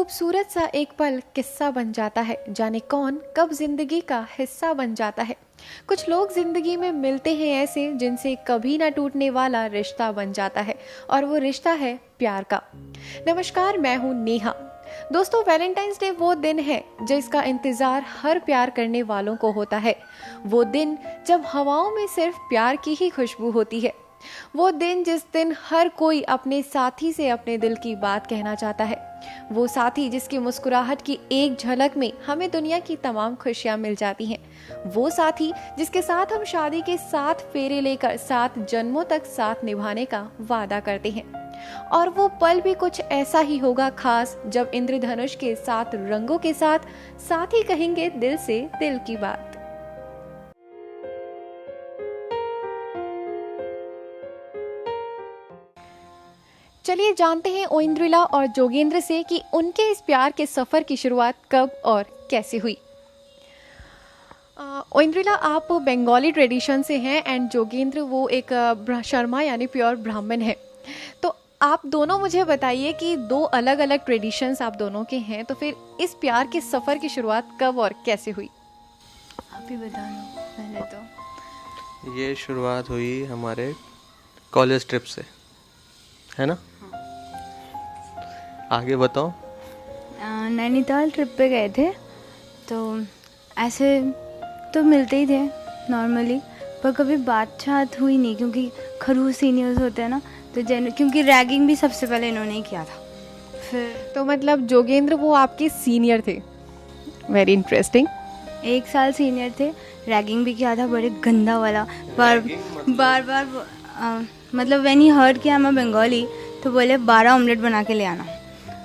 खूबसूरत सा एक पल किस्सा बन जाता है, जाने कौन कब जिंदगी का हिस्सा बन जाता है। कुछ लोग जिंदगी में मिलते हैं ऐसे जिनसे कभी ना टूटने वाला रिश्ता बन जाता है, और वो रिश्ता है प्यार का। नमस्कार, मैं हूँ नेहा। दोस्तों, वैलेंटाइंस डे वो दिन है जिसका इंतजार हर प्यार करने वालों को होता है। वो दिन जब हवाओं में सिर्फ प्यार की ही खुशबू होती है। वो दिन जिस दिन हर कोई अपने साथी से अपने दिल की बात कहना चाहता है। वो साथी जिसकी मुस्कुराहट की एक झलक में हमें दुनिया की तमाम खुशियां मिल जाती हैं। वो साथी जिसके साथ हम शादी के 7 फेरे लेकर 7 जन्मों तक साथ निभाने का वादा करते हैं। और वो पल भी कुछ ऐसा ही होगा खास, जब इंद्रधनुष के 7 रंगों के साथ साथी कहेंगे दिल से दिल की बात। चलिए जानते हैं ओइंद्रिला और जोगेंद्र से कि उनके इस प्यार के सफ़र की शुरुआत कब और कैसे हुई। ओइंद्रिला, आप बंगाली ट्रेडिशन से हैं एंड जोगेंद्र वो एक शर्मा यानी प्योर ब्राह्मण है। तो आप दोनों मुझे बताइए कि 2 अलग अलग ट्रेडिशंस आप दोनों के हैं, तो फिर इस प्यार के सफ़र की शुरुआत कब और कैसे हुई? आप ही बता दो पहले तो। ये शुरुआत हुई हमारे कॉलेज ट्रिप से, है ना? आगे बताओ। नैनीताल ट्रिप पे गए थे, तो ऐसे तो मिलते ही थे नॉर्मली, पर कभी बातचीत हुई नहीं क्योंकि खरूस सीनियर्स होते हैं ना, तो क्योंकि रैगिंग भी सबसे पहले इन्होंने ही किया था। फिर तो मतलब जोगेंद्र वो आपके सीनियर थे? Very interesting. 1 साल सीनियर थे, रैगिंग भी किया था, बड़े गंदा वाला। बार मतलब व्हेन ही हर्ड कि आई एम बंगाली, तो बोले 12 ऑमलेट बना के ले आना।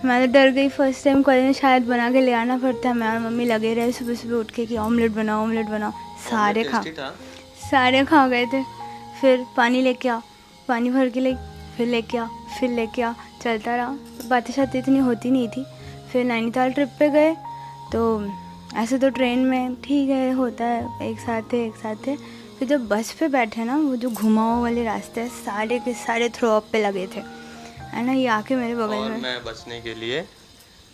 मैं तो डर गई। फर्स्ट टाइम कॉलेज में शायद बना के ले आना पड़ता है। मैं और मम्मी लगे रहे सुबह सुबह उठ के कि ऑमलेट बनाओ। सारे खा गए थे। फिर पानी लेके आ, पानी भर के ले, फिर लेके आ, चलता रहा। बातें शातें इतनी होती नहीं थी। फिर नैनीताल ट्रिप पे गए, तो ऐसे तो ट्रेन में ठीक है होता है, एक साथ थे। फिर जब बस पे बैठे ना, वो जो घुमाओ वाले रास्ते सारे के सारे थ्रो अप पे लगे थे, है ना। ये आके मेरे बगल में, मैं बचने के लिए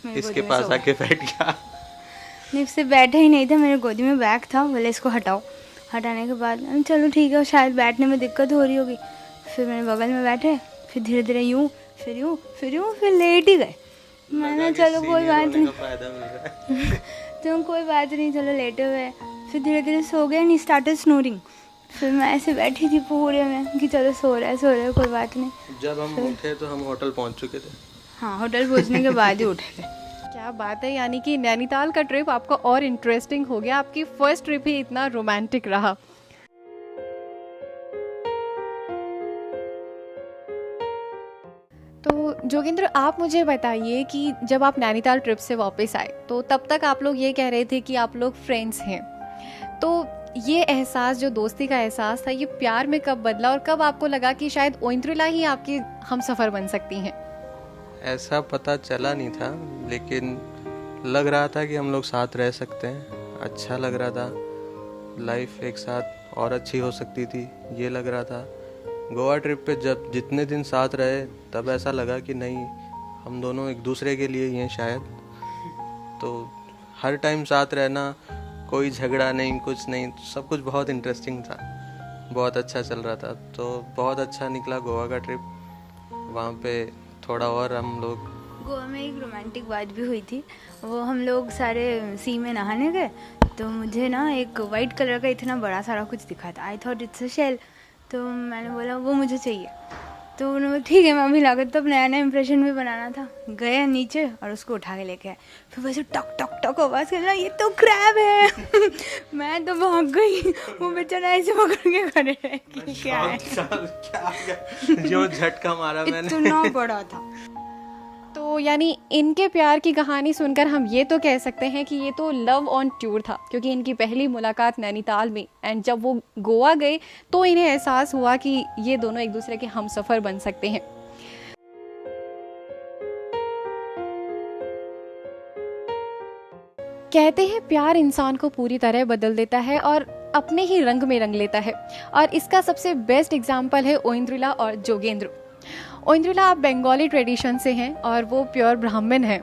इसके पास आके बैठ गया। नहीं, उससे बैठे ही नहीं था, मेरे गोदी में बैग था। बोले इसको हटाओ। हटाने के बाद चलो ठीक है, शायद बैठने में दिक्कत हो रही होगी। फिर मेरे बगल में बैठे, फिर धीरे धीरे यूँ फिर लेट ही गए। मैंने चलो कोई बात नहीं तो कोई बात नहीं, चलो लेटे हुए। फिर धीरे धीरे सो गए एंड स्टार्टेड स्नोरिंग। फिर मैं ऐसे बैठी थी पूरे में कि चलो सो रहा है कोई बात नहीं। जब हम उठे तो हम होटल पहुंच चुके थे। हाँ, होटल पहुंचने के बाद ही उठे थे। क्या बात है, यानी कि नैनीताल का ट्रिप आपका और इंटरेस्टिंग हो गया। आपकी फर्स्ट ट्रिप ही इतना रोमांटिक रहा। तो जोगेंद्र, आप मुझे बताइए कि जब आप नैनीताल ट्रिप से वापस आए, तो तब तक आप लोग ये कह रहे थे कि आप लोग फ्रेंड्स हैं। तो ये एहसास, जो दोस्ती का एहसास था, ये प्यार में कब बदला और कब आपको लगा कि शायद ओइंद्रिला ही आपकी हमसफर बन सकती हैं? ऐसा पता चला नहीं था, लेकिन लग रहा था कि हम लोग साथ रह सकते हैं। अच्छा लग रहा था, लाइफ एक साथ और अच्छी हो सकती थी, ये लग रहा था। गोवा ट्रिप पे जब जितने दिन साथ रहे, तब ऐसा लगा कि नहीं, हम दोनों एक दूसरे के लिए ही हैं शायद। तो हर टाइम साथ रहना, कोई झगड़ा नहीं, कुछ नहीं, सब कुछ बहुत इंटरेस्टिंग था, बहुत अच्छा चल रहा था। तो बहुत अच्छा निकला गोवा का ट्रिप। वहाँ पे थोड़ा और हम लोग, गोवा में एक रोमांटिक बात भी हुई थी। वो हम लोग सारे सी में नहाने गए, तो मुझे ना एक वाइट कलर का इतना बड़ा सारा कुछ दिखा था। I thought it's a shell. तो मैंने बोला वो मुझे चाहिए। तो उन्होंने बोला ठीक है, मैं भी ला कर, तब नया नया इंप्रेशन भी बनाना था। गए नीचे और उसको उठा के लेके आए। फिर वैसे टक टक टक आवाज़ कर रहा, ये तो क्रैब है। मैं तो भाग गई। वो बेचारा ऐसे पकड़ के खड़े रहे कि क्या है। जो झटका मारा मैंने, इतना बड़ा था। तो यानी इनके प्यार की कहानी सुनकर हम ये तो कह सकते हैं कि ये तो लव ऑन टूर था, क्योंकि इनकी पहली मुलाकात नैनीताल में, एंड जब वो गोवा गए तो इन्हें एहसास हुआ कि ये दोनों एक दूसरे के हमसफर बन सकते हैं। कहते हैं प्यार इंसान को पूरी तरह बदल देता है और अपने ही रंग में रंग लेता है, और इसका सबसे बेस्ट एग्जाम्पल है ओइंद्रिला और जोगेंद्र। ओइंद्रिला, आप बंगाली ट्रेडिशन से हैं और वो प्योर ब्राह्मण हैं।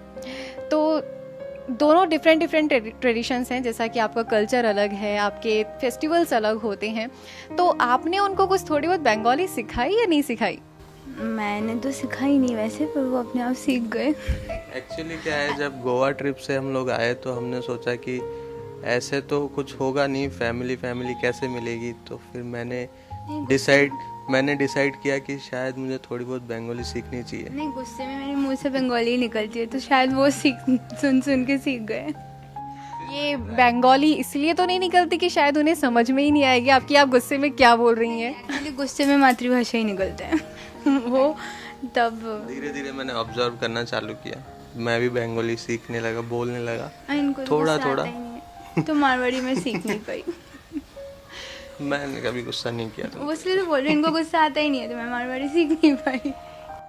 तो दोनों डिफरेंट डिफरेंट ट्रेडिशंस हैं, जैसा कि आपका कल्चर अलग है, आपके फेस्टिवल्स अलग होते हैं, तो आपने उनको कुछ थोड़ी बहुत बंगाली सिखाई या नहीं सिखाई? मैंने तो सिखाई नहीं वैसे, पर वो अपने आप सीख गए। एक्चुअली क्या है, जब गोवा ट्रिप से हम लोग आए तो हमने सोचा कि ऐसे तो कुछ होगा नहीं, फैमिली कैसे मिलेगी, तो फिर मैंने डिसाइड किया कि शायद मुझे थोड़ी बहुत बंगाली सीखनी चाहिए। नहीं, गुस्से में मेरे मुंह से बंगाली निकलती है, तो शायद वो सुन के सीख गए। ये बंगाली इसलिए तो नहीं निकलती कि शायद उन्हें समझ में ही नहीं आएगी आपकी आप गुस्से में क्या बोल रही हैं? एक्चुअली गुस्से में मातृभाषा ही निकलते हैं वो तब धीरे धीरे मैंने ऑब्जर्व करना चालू किया, मैं भी बंगाली सीखने लगा, बोलने लगा इनको तो थोड़ा गुस्सा थोड़ा। आता ही नहीं है, तो मारवाड़ी में सीख नहीं पाई। मैंने कभी गुस्सा नहीं किया था। वो इसलिए तो बोल रही, इनको गुस्सा आता ही नहीं है, तो मैं मारवाड़ी सीख नहीं पाई।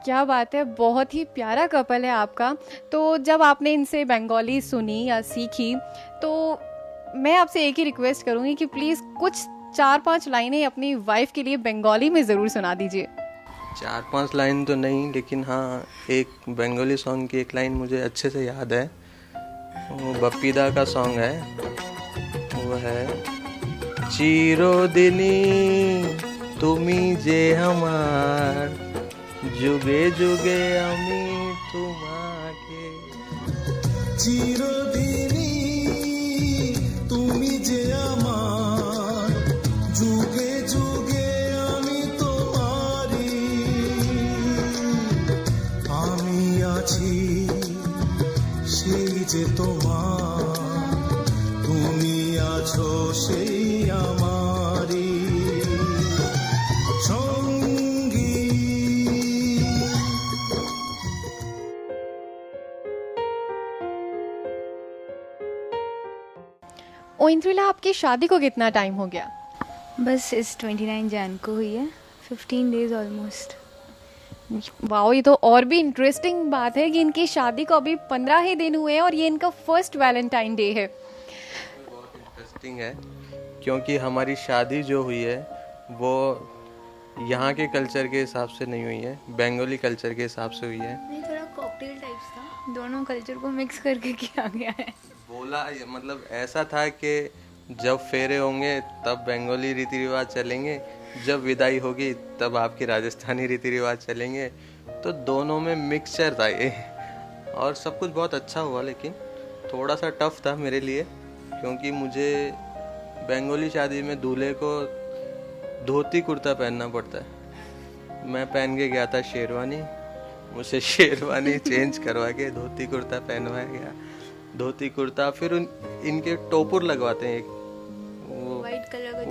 क्या बात है, बहुत ही प्यारा कपल है आपका। तो जब आपने इनसे बंगाली सुनी या सीखी, तो मैं आपसे एक ही रिक्वेस्ट करूँगी कि प्लीज़ कुछ 4-5 लाइनें अपनी वाइफ के लिए बंगाली में ज़रूर सुना दीजिए। 4-5 लाइन तो नहीं, लेकिन हाँ, एक बंगाली सॉन्ग की एक लाइन मुझे अच्छे से याद है। वो बप्पीदा का सॉन्ग है, वो है चिरदिनी तुमी जे हमार जुगे जुगे आमी तुम्हाके। চিরদিনই তুমি যে আমার যুগে যুগে আমি তোমারই আমি আছি সেই যে তোমার তুমি আছো সেই আমারই সঙ্গী। ओइंद्रिला, आपकी शादी को कितना टाइम हो गया? बस इस 29 जैन को हुई है, 15 डेज ऑलमोस्ट। वाओ, ये तो और भी इंटरेस्टिंग बात है कि इनकी शादी को अभी 15 ही दिन हुए हैं और ये इनका फर्स्ट वैलेंटाइन डे है। बहुत इंटरेस्टिंग है, क्योंकि हमारी शादी जो हुई है वो यहाँ के कल्चर के हिसाब से नहीं हुई है, बंगाली कल्चर के हिसाब से हुई है। नहीं, थोड़ा कॉकटेल टाइप्स था, दोनों कल्चर को मिक्स करके किया गया है। बोला मतलब ऐसा था कि जब फेरे होंगे तब बंगाली रीति रिवाज चलेंगे, जब विदाई होगी तब आपके राजस्थानी रीति रिवाज चलेंगे, तो दोनों में मिक्सचर था ये। और सब कुछ बहुत अच्छा हुआ, लेकिन थोड़ा सा टफ था मेरे लिए, क्योंकि मुझे बंगाली शादी में दूल्हे को धोती कुर्ता पहनना पड़ता है। मैं पहन के गया था शेरवानी, मुझे शेरवानी चेंज करवा के धोती कुर्ता पहनवाया गया। धोती कुर्ता, फिर इनके टोपुर लगवाते हैं, एक वो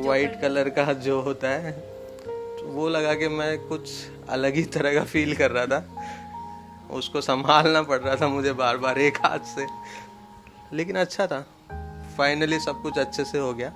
वाइट कलर का जो होता है, तो वो लगा के मैं कुछ अलग ही तरह का फील कर रहा था। उसको संभालना पड़ रहा था मुझे बार बार एक हाथ से, लेकिन अच्छा था। फाइनली सब कुछ अच्छे से हो गया।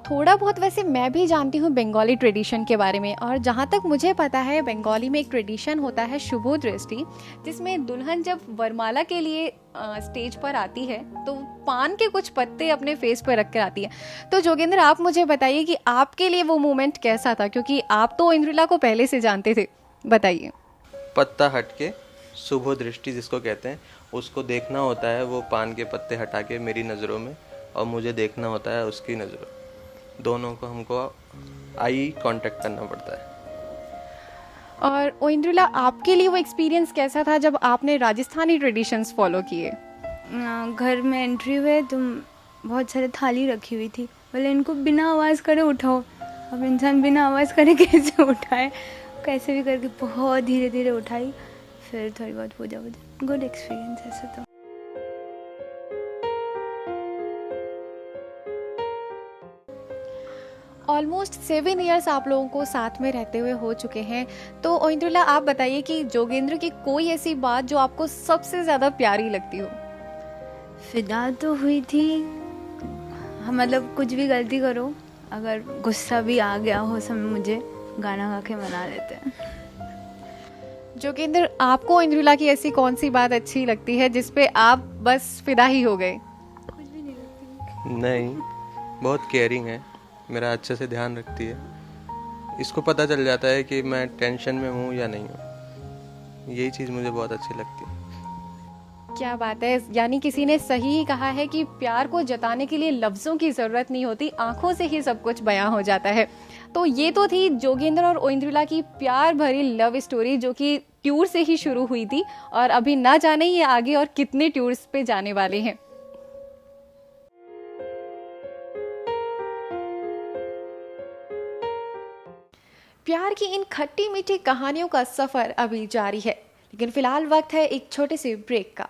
थोड़ा बहुत वैसे मैं भी जानती हूँ बंगाली ट्रेडिशन के बारे में, और जहाँ तक मुझे पता है बंगाली में एक ट्रेडिशन होता है शुभ दृष्टि, जिसमें दुल्हन जब वरमाला के लिए स्टेज पर आती है तो पान के कुछ पत्ते अपने फेस पर रख कर आती है। तो जोगेंद्र, आप मुझे बताइए कि आपके लिए वो मोमेंट कैसा था, क्योंकि आप तो इंद्रिला को पहले से जानते थे, बताइए। पत्ता हट के शुभ दृष्टि जिसको कहते हैं, उसको देखना होता है, वो पान के पत्ते हटा के मेरी नज़रों में, और मुझे देखना होता है उसकी नज़रों, दोनों को हमको आई कांटेक्ट करना पड़ता है। और ओइंद्रिला, आपके लिए वो एक्सपीरियंस कैसा था जब आपने राजस्थानी ट्रेडिशंस फॉलो किए? घर में एंट्री हुए तो बहुत सारे थाली रखी हुई थी, बोले इनको बिना आवाज़ करे उठाओ। अब इंसान बिना आवाज़ करे कैसे उठाए, कैसे भी करके बहुत धीरे धीरे उठाई, फिर थोड़ी बहुत पूजा। गुड एक्सपीरियंस ऐसा तो। ऑलमोस्ट 7 ईयर्स आप लोगों को साथ में रहते हुए हो चुके हैं, तो ओइंद्रिला, आप बताइए कि जोगेंद्र की कोई ऐसी बात जो आपको सबसे ज़्यादा प्यारी लगती हो? फिदा तो हुई थी, मतलब कुछ भी गलती करो, अगर गुस्सा भी आ गया हो समय, मुझे गाना गा के मना लेते हैं। जोगेंद्र, आपको इंद्रिला की ऐसी कौन सी बात अच्छी लगती है जिस पे आप बस फिदा ही हो गए? कुछ भी नहीं लगती। नहीं, बहुत केयरिंग है, मेरा अच्छे से ध्यान रखती है। इसको पता चल जाता है कि मैं टेंशन में हूँ या नहीं हूँ, यही चीज़ मुझे बहुत अच्छी लगती है। क्या बात है, यानी किसी ने सही ही कहा है कि प्यार को जताने के लिए लफ्ज़ों की ज़रूरत नहीं होती, आंखों से ही सब कुछ बयां हो जाता है। तो ये तो थी जोगेंद्र और ओइंद्रिला की प्यार भरी लव स्टोरी, जो कि टूर से ही शुरू हुई थी और अभी ना जाने ये आगे और कितने टूर्स पे जाने वाले हैं। प्यार की इन खट्टी मीठी कहानियों का सफर अभी जारी है, लेकिन फिलहाल वक्त है एक छोटे से ब्रेक का।